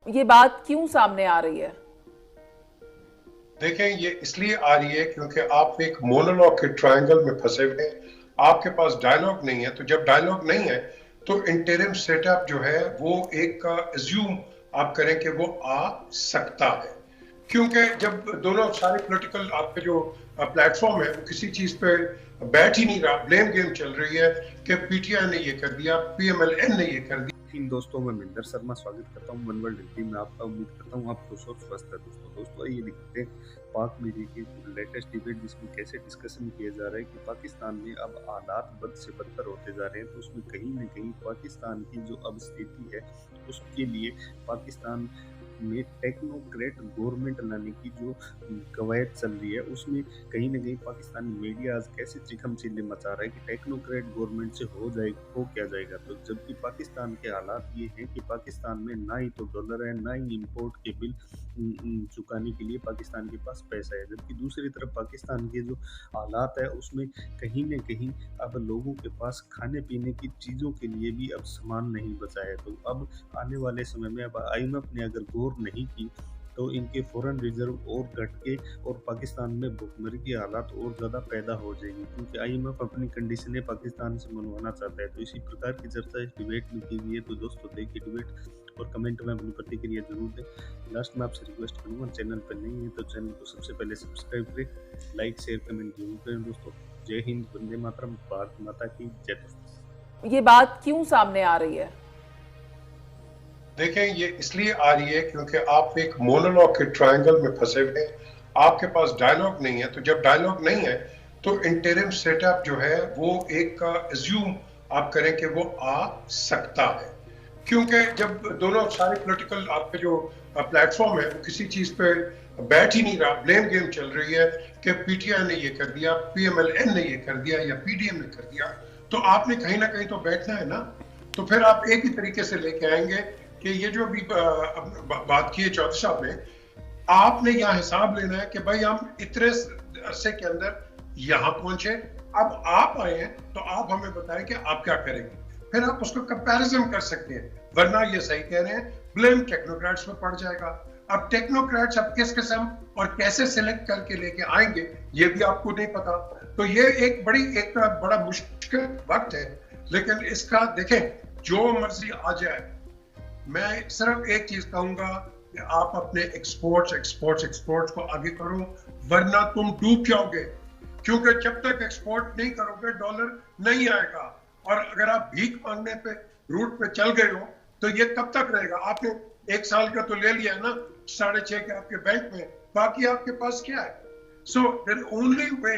ये बात क्यों सामने आ रही है? देखें, ये इसलिए आ रही है क्योंकि आप एक मोनोलॉग के ट्रायंगल में फंसे हुए हैं। आपके पास डायलॉग नहीं है, तो जब डायलॉग नहीं है तो इंटरिम सेटअप जो है वो एक का एज्यूम आप करें कि वो आ सकता है। क्योंकि जब दोनों सारे पॉलिटिकल आपके जो प्लेटफॉर्म है वो किसी चीज पे बैठ ही नहीं रहा, ब्लेम गेम चल रही है कि पीटीआई ने ये कर दिया, पीएमएलएन ने ये कर दिया। इन दोस्तों, मैं महेंद्र शर्मा स्वागत करता हूं वन वर्ल्ड हिंदी में आपका। उम्मीद करता हूं आप खुश और स्वस्थ है। दोस्तों आइए देखते हैं पाक मीडिया की लेटेस्ट डिबेट, जिसमें कैसे डिस्कशन किया जा रहा है कि पाकिस्तान में अब हालात बद से बदतर होते जा रहे हैं। तो उसमें कहीं ना कहीं पाकिस्तान की जो अब स्थिति है उसके लिए पाकिस्तान में टेक्नोक्रेट गवर्नमेंट लाने की जो कवायद चल रही है, उसमें कहीं ना कहीं पाकिस्तानी मीडिया आज कैसे चिखम चिल्ली मचा रहा है कि टेक्नोक्रेट गवर्नमेंट से हो क्या जाएगा। तो जबकि पाकिस्तान के हालात ये हैं कि पाकिस्तान में ना ही तो डॉलर है, ना ही इंपोर्ट के बिल चुकाने के लिए पाकिस्तान के पास पैसा है। जबकि दूसरी तरफ पाकिस्तान के जो हालात है उसमें कहीं न कहीं अब लोगों के पास खाने पीने की चीज़ों के लिए भी अब सामान नहीं बचा है। तो अब आने वाले समय में अब आईएमएफ ने अगर गौर नहीं की तो इनके फॉरेन रिजर्व और घट के और पाकिस्तान में भुखमरी की हालात और ज़्यादा पैदा हो जाएगी, क्योंकि आईएमएफ अपनी कंडीशनें पाकिस्तान से मनवाना चाहता है। तो इसी प्रकार की चर्चा इस डिबेट में की गई है। तो दोस्तों देखिए डिबेट और कमेंट में अपनी प्रतिक्रिया जरूर दें। लास्ट में आपसे रिक्वेस्ट करूँगा, चैनल पर नहीं है तो चैनल को सबसे पहले सब्सक्राइब करें, लाइक शेयर कमेंट जरूर करें। दोस्तों जय हिंद, वंदे मातरम, भारत माता की जय। ये बात क्यों सामने आ रही है? देखें, ये इसलिए आ रही है क्योंकि आप एक मोनोलॉग के ट्रायंगल में फंसे हुए हैं। आपके पास डायलॉग नहीं है, तो जब डायलॉग नहीं है तो इंटरिम सेटअप जो है वो एक का एज्यूम आप करें कि वो आ सकता है। क्योंकि जब दोनों सारे पॉलिटिकल आपके जो प्लेटफॉर्म है वो किसी चीज पे बैठ ही नहीं रहा, ब्लेम गेम चल रही है कि पीटीआई ने ये कर दिया, पीएमएलएन ने ये कर दिया या पीडीएम ने कर दिया। तो आपने कहीं ना कहीं तो बैठना है ना। तो फिर आप एक ही तरीके से लेके आएंगे कि ये जो अभी बात की है चौधरी साहब ने, आपने यहाँ हिसाब लेना है कि भाई हम इतने अरसे के अंदर यहाँ पहुंचे, अब आप आए हैं तो आप हमें बताएं कि आप क्या करेंगे। फिर आप उसको कंपैरिजन कर सकते हैं, वरना ये सही कह रहे हैं ब्लेम टेक्नोक्रेट्स पे पड़ जाएगा। अब टेक्नोक्रेट्स अब किस किस्म और कैसे सिलेक्ट करके लेके आएंगे ये भी आपको नहीं पता। तो ये एक बड़ा मुश्किल वक्त है। लेकिन इसका देखें, जो मर्जी आ जाए, मैं सिर्फ एक चीज कहूंगा कि आप अपने एक्सपोर्ट्स को आगे करो, वरना तुम डूब जाओगे। क्योंकि जब तक एक्सपोर्ट नहीं करोगे डॉलर नहीं आएगा। और अगर आप भीख मांगने पे रूट पे चल गए हो तो ये कब तक रहेगा। आपने एक साल का तो ले लिया ना, 6.5 के आपके बैंक में, बाकी आपके पास क्या है। So the only way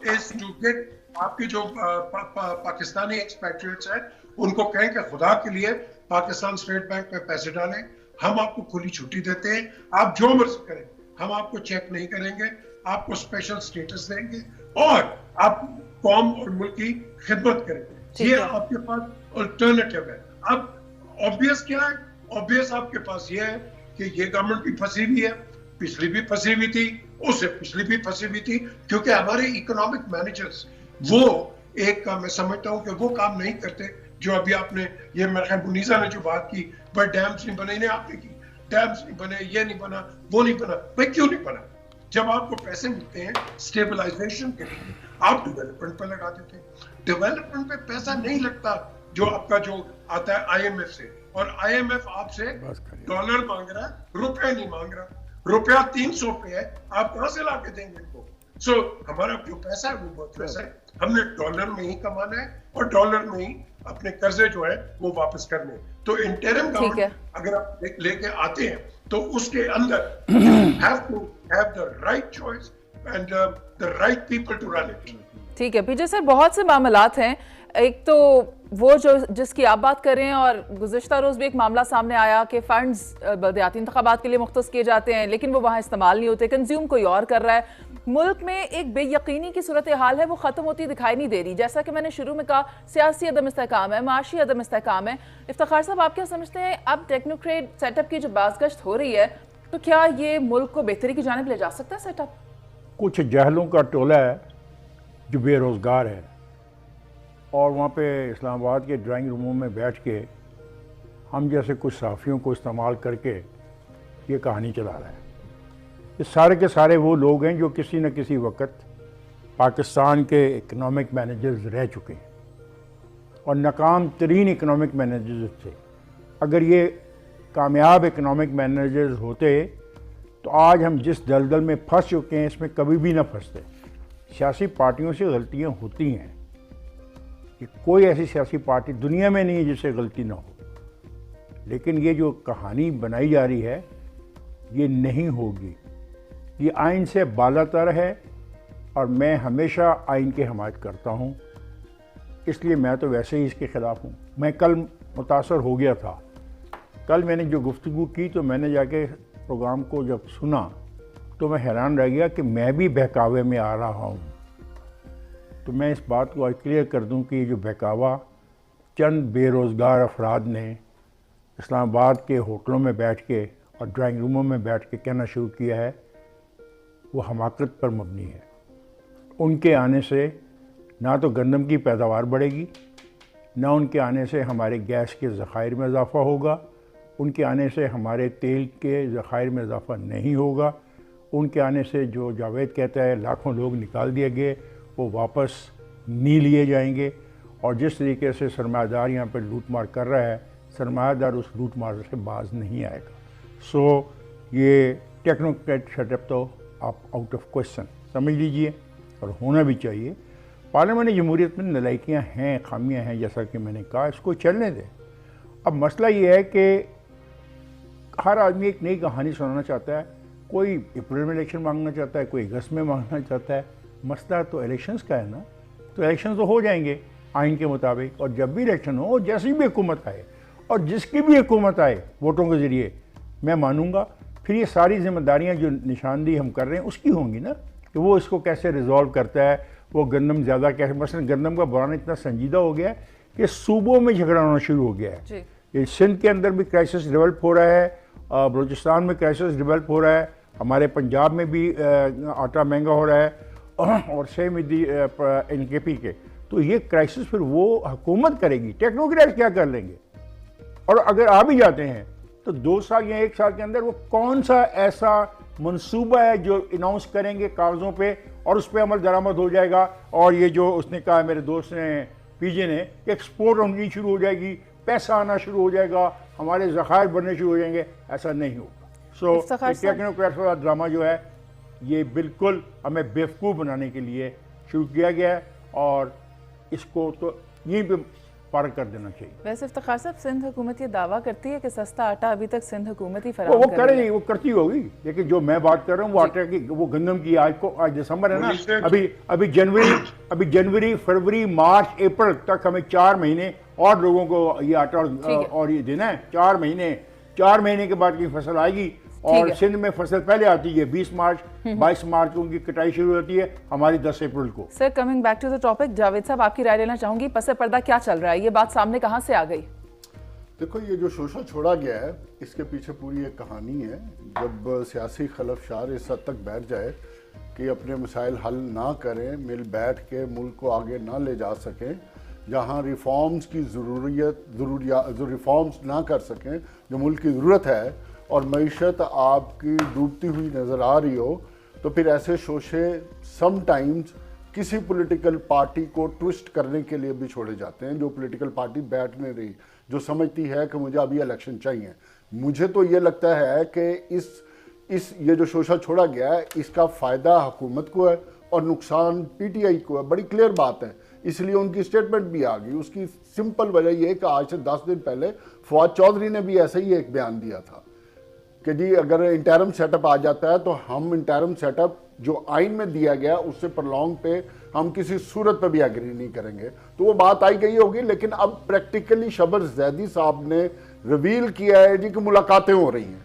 is to get, आपकी जो पाकिस्तानी एक्सपैट्रिएट्स हैं उनको कहें कि खुदा के लिए पाकिस्तान स्टेट बैंक में पैसे डालें, हम आपको खुली छुट्टी देते हैं, आप जो मर्जी करें, हम आपको चेक नहीं करेंगे, आपको स्पेशल स्टेटस देंगे और आप कौम और मुल्क की खिदमत करेंगे। ये आपके पास अल्टरनेटिव है। अब ऑब्वियस क्या है, ऑब्वियस आपके पास ये है कि ये गवर्नमेंट भी फंसी हुई है, पिछली भी फंसी हुई थी, उससे पिछली भी फंसी हुई थी। क्योंकि हमारे इकोनॉमिक मैनेजर्स वो एक का मैं समझता हूँ कि वो काम नहीं करते जो अभी आपने, ये मेरे ख्याल मुनीसा ने जो बात की, भाई डैम्स नहीं बने, नहीं आपने की, डैम्स नहीं बने, ये नहीं बना, वो नहीं बना। भाई क्यों नहीं बना? जब आपको पैसे मिलते हैं स्टेबलाइजेशन के लिए, आप डेवलपमेंट पे लगा देते हैं। डेवलपमेंट पे पैसा नहीं लगता जो आपका जो आता है आईएमएफ से, और आईएमएफ आपसे डॉलर मांग रहा है, रुपया नहीं मांग रहा। रुपया 300 पे है, आप कहां से लाके देंगे इनको। सो हमारा जो पैसा है वो बहुत पैसा है, हमने डॉलर में ही कमाना है और डॉलर में ही अपने कर्जे जो है वो वापस करने। तो इंटरिम गवर्नमेंट अगर आप लेके आते हैं तो उसके अंदर have to have the right choice and the right people to run it. ठीक है पीजे सर, बहुत से मामलात हैं। एक तो वो जो जिसकी आप बात कर रहे हैं, और गुज़िश्ता रोज़ भी एक मामला सामने आया कि फ़ंड्स बलदियाती इंतखाबात के लिए मुख्तस किए जाते हैं लेकिन वो वहाँ इस्तेमाल नहीं होते, कंज्यूम कोई और कर रहा है। मुल्क में एक बेयकीनी की सूरत हाल है, वो ख़त्म होती दिखाई नहीं दे रही। जैसा कि मैंने शुरू में कहा, सियासी अदम इस्तेहकाम है, माशी अदम इस्तेहकाम है। इफ्तिखार साहब, आप क्या समझते हैं अब टेक्नोक्रेट सेटअप की जो बाज़गश्त हो रही है तो क्या ये मुल्क को बेहतरी की जानिब ले जा सकता है सेटअप? कुछ जहलों का टोला है जो बेरोज़गार है और वहाँ पे इस्लामाबाद के ड्राइंग रूमों में बैठ के हम जैसे कुछ सहाफ़ियों को इस्तेमाल करके ये कहानी चला रहा है। ये सारे के सारे वो लोग हैं जो किसी न किसी वक्त पाकिस्तान के इकनॉमिक मैनेजर्स रह चुके हैं और नाकाम तरीन इकनॉमिक मैनेजर्स थे। अगर ये कामयाब इकनॉमिक मैनेजर्स होते तो आज हम जिस दलदल में फंस चुके हैं इसमें कभी भी ना फंसते। सियासी पार्टियों से गलतियां होती हैं, ये कोई ऐसी सियासी पार्टी दुनिया में नहीं है जिससे गलती ना हो, लेकिन ये जो कहानी बनाई जा रही है ये नहीं होगी। ये आइन से बालातर है और मैं हमेशा आइन की हमायत करता हूँ, इसलिए मैं तो वैसे ही इसके ख़िलाफ़ हूँ। मैं कल मुतासर हो गया था। कल मैंने जो गुफ्तगू की तो मैंने जाके प्रोग्राम को जब सुना तो मैं हैरान रह गया कि मैं भी बहकावे में आ रहा हूँ। तो मैं इस बात को क्लियर कर दूँ कि ये जो बहकावा चंद बेरोज़गार अफराद ने इस्लामाबाद के होटलों में बैठ के और ड्राइंग रूमों में बैठ के कहना शुरू किया है, वो हमाकत पर मबनी है। उनके आने से ना तो गंदम की पैदावार बढ़ेगी, ना उनके आने से हमारे गैस के ज़खायर में इजाफ़ा होगा, उनके आने से हमारे तेल के ज़खायर में इजाफ़ा नहीं होगा, उनके आने से जो जावेद कहता है लाखों लोग निकाल दिए गए वो वापस नहीं लिए जाएंगे। और जिस तरीके से सरमायादार यहाँ पर लूट मार कर रहा है, सरमायादार उस लूट मार से बाज नहीं आएगा। सो ये टेक्नोक्रेट सेटअप तो आप आउट ऑफ क्वेश्चन समझ लीजिए, और होना भी चाहिए। पार्लियामेंट जमहूरियत में नलायकियाँ हैं, खामियाँ हैं, जैसा कि मैंने कहा, इसको चलने दें। अब मसला ये है कि हर आदमी एक नई कहानी सुनाना चाहता है, कोई अप्रैल में इलेक्शन मांगना चाहता है, कोई अगस्त में मांगना चाहता है। मसला तो इलेक्शंस का है ना, तो इलेक्शन तो हो जाएंगे आइन के मुताबिक, और जब भी इलेक्शन हो, जैसी भी हुकूमत आए और जिसकी भी हुकूमत आए वोटों के ज़रिए, मैं मानूंगा फिर ये सारी जिम्मेदारियां जो निशानदेही हम कर रहे हैं उसकी होंगी ना, कि वो इसको कैसे रिजॉल्व करता है। वो गंदम ज़्यादा कैसे, मसलन गंदम का बहाना इतना संजीदा हो गया है कि सूबों में झगड़ा होना शुरू हो गया है। ये सिंध के अंदर भी क्राइसिस डेवलप हो रहा है, बलूचिस्तान में क्राइसिस डेवलप हो रहा है, हमारे पंजाब में भी आटा महंगा हो रहा है, और सेम NKP के। तो ये क्राइसिस फिर वो हुकूमत करेगी, टेक्नोक्रेट्स क्या कर लेंगे। और अगर आ भी जाते हैं तो 2 साल या 1 साल के अंदर वो कौन सा ऐसा मंसूबा है जो अनाउंस करेंगे कागज़ों पे और उस पर अमल दरामद हो जाएगा। और ये जो उसने कहा, मेरे दोस्त ने, PJ ने, एक्सपोर्ट होनी शुरू हो जाएगी, पैसा आना शुरू हो जाएगा, हमारे ज़खायर बनने शुरू हो जाएंगे, ऐसा नहीं होगा। सो टेक्नोक्रेट्स वाला ड्रामा जो है ये बिल्कुल हमें बेवकूफ़ बनाने के लिए शुरू किया गया है, और इसको तो यहीं पे पार कर देना चाहिए। वैसे इफ्तिखार साहब, सिंध हुकूमत ये दावा करती है कि सस्ता आटा अभी तक सिंध हुकूमत ही फराहम वो करेगी, वो करती होगी, लेकिन जो मैं बात कर रहा हूँ वो आटे की, वो गंदम की। आज दिसंबर है ना, अभी जनवरी, फरवरी, मार्च, अप्रैल तक हमें 4 महीने और लोगों को ये आटा और ये देना है। 4 महीने के बाद की फसल आएगी, और सिंध में फसल पहले आती है 20 मार्च, 22 मार्च को उनकी कटाई शुरू होती है, हमारी 10 अप्रैल को। Sir, coming back to the topic, Javed साहब आपकी राय लेना चाहूंगी, पसे पर्दा क्या चल रहा है, ये बात सामने कहां से आ गई? देखो, ये जो शोषण छोड़ा गया है इसके पीछे पूरी एक कहानी है। जब सियासी खलफशार इस हद तक बैठ जाए कि अपने मसाइल हल ना करें, मिल बैठ के मुल्क को आगे ना ले जा सकें, जहाँ रिफॉर्म्स की जो रिफॉर्म्स ना कर सकें जो मुल्क की ज़रूरत है, और मईशत आपकी डूबती हुई नज़र आ रही हो, तो फिर ऐसे शोशे समटाइम्स किसी पॉलिटिकल पार्टी को ट्विस्ट करने के लिए भी छोड़े जाते हैं। जो पॉलिटिकल पार्टी बैठ नहीं रही, जो समझती है कि मुझे अभी इलेक्शन चाहिए। मुझे तो ये लगता है कि ये जो शोशा छोड़ा गया है इसका फ़ायदा हुकूमत को है और नुकसान PTI को है। बड़ी क्लियर बात है, इसलिए उनकी स्टेटमेंट भी आ गई। उसकी सिंपल वजह यह है कि आज से 10 दिन पहले फवाद चौधरी ने भी ऐसा ही एक बयान दिया था कि जी अगर इंटरम सेटअप आ जाता है तो हम इंटरम सेटअप जो आइन में दिया गया उससे प्रलॉन्ग पे हम किसी सूरत पे भी एग्री नहीं करेंगे। तो वो बात आई गई होगी, लेकिन अब प्रैक्टिकली शबर जैदी साहब ने रिवील किया है जी कि मुलाकातें हो रही हैं।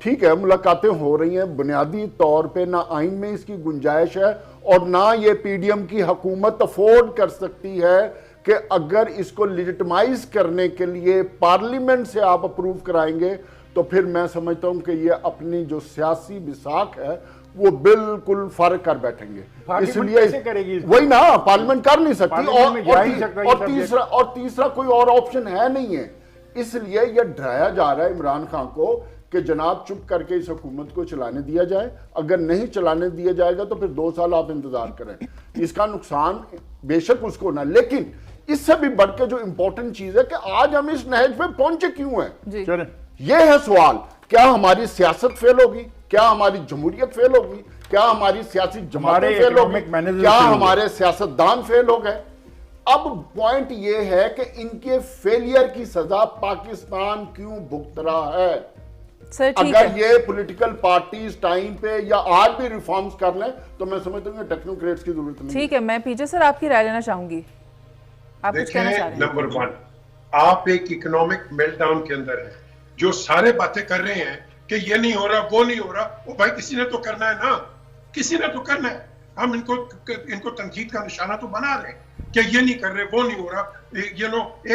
ठीक है, मुलाकातें हो रही हैं, बुनियादी तौर पे ना आइन में इसकी गुंजाइश है और ना ये PDM की हुकूमत अफोर्ड कर सकती है कि अगर इसको लिजिटमाइज करने के लिए पार्लियामेंट से आप अप्रूव कराएंगे तो फिर मैं समझता हूं कि ये अपनी जो सियासी बिसाख है वो बिल्कुल फर्क कर बैठेंगे। इसलिए वही ना, पार्लियामेंट कर नहीं सकती, और तीसरा कोई और ऑप्शन है नहीं है। इसलिए यह डराया जा रहा है इमरान खान को कि जनाब चुप करके इस हुकूमत को चलाने दिया जाए, अगर नहीं चलाने दिया जाएगा तो फिर 2 साल आप इंतजार करें। इसका नुकसान बेशक उसको ना, लेकिन इससे भी बढ़ के जो इंपॉर्टेंट चीज है कि आज हम इस नहज पे पहुंचे क्यों हैं, चलें ये है सवाल। क्या हमारी सियासत फेल होगी, क्या हमारी जमहूरियत फेल होगी, क्या हमारी सियासी जमातें फेल होगी, क्या हमारे सियासतदान फेल हो गए? अब पॉइंट ये है कि इनके फेलियर की सजा पाकिस्तान क्यों भुगत रहा है? सर ठीक अगर है, ये पॉलिटिकल पार्टीज टाइम पे या आज भी रिफॉर्म्स कर लें तो मैं समझता हूँ टेक्नोक्रेट्स की जरूरत नहीं। ठीक है, मैं पीजे सर आपकी राय लेना चाहूंगी, आप कुछ कहना चाह रहे हैं? नंबर 1, आप एक इकोनॉमिक मेल्टडाउन के अंदर हैं। जो सारे बातें कर रहे हैं कि ये नहीं हो रहा, वो नहीं हो रहा, वो भाई किसी ने तो करना है ना, किसी ने तो करना है। हम इनको तनकीद का निशाना तो बना रहे हैं कि ये नहीं कर रहे, वो नहीं हो रहा,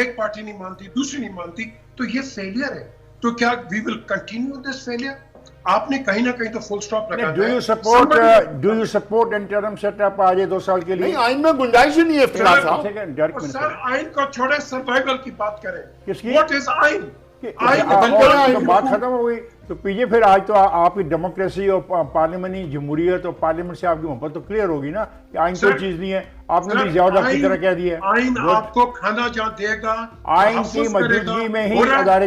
एक पार्टी नहीं मानती, दूसरी नहीं मानती, तो ये फेलियर है। तो क्या we will continue this failure? आपने कहीं ना कहीं तो फुल स्टॉप रखा है। Do you support interim setup आज 2 साल के लिए? नहीं, आइन में गुंजाइश ही नहीं है इफ्तिखार साहब। सर आइन को छोड़े, सर्वाइवल की बात करें। किसकी? व्हाट इज आइन? तो बात खत्म हो गई। तो पीछे फिर आज तो आपकी डेमोक्रेसी और पार्लियामेंट जमहूरियत और पार्लियामेंट से आपकी मोहब्बत तो क्लियर होगी ना कि आइन कोई चीज नहीं है। आपने भी ज्यादा की तरह कह दिया है। आइन आपको खाना जहाँ देगा, आइन की मौजूदगी में ही अदारे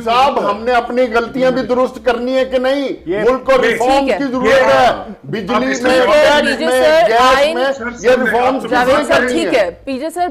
साहब, हमने अपनी गलतियां भी दुरुस्त करनी है कि नहीं? मुल्क को रिफॉर्म की जरूरत है, बिजली में, गैस में, ये रिफॉर्म ठीक है पीजे सर।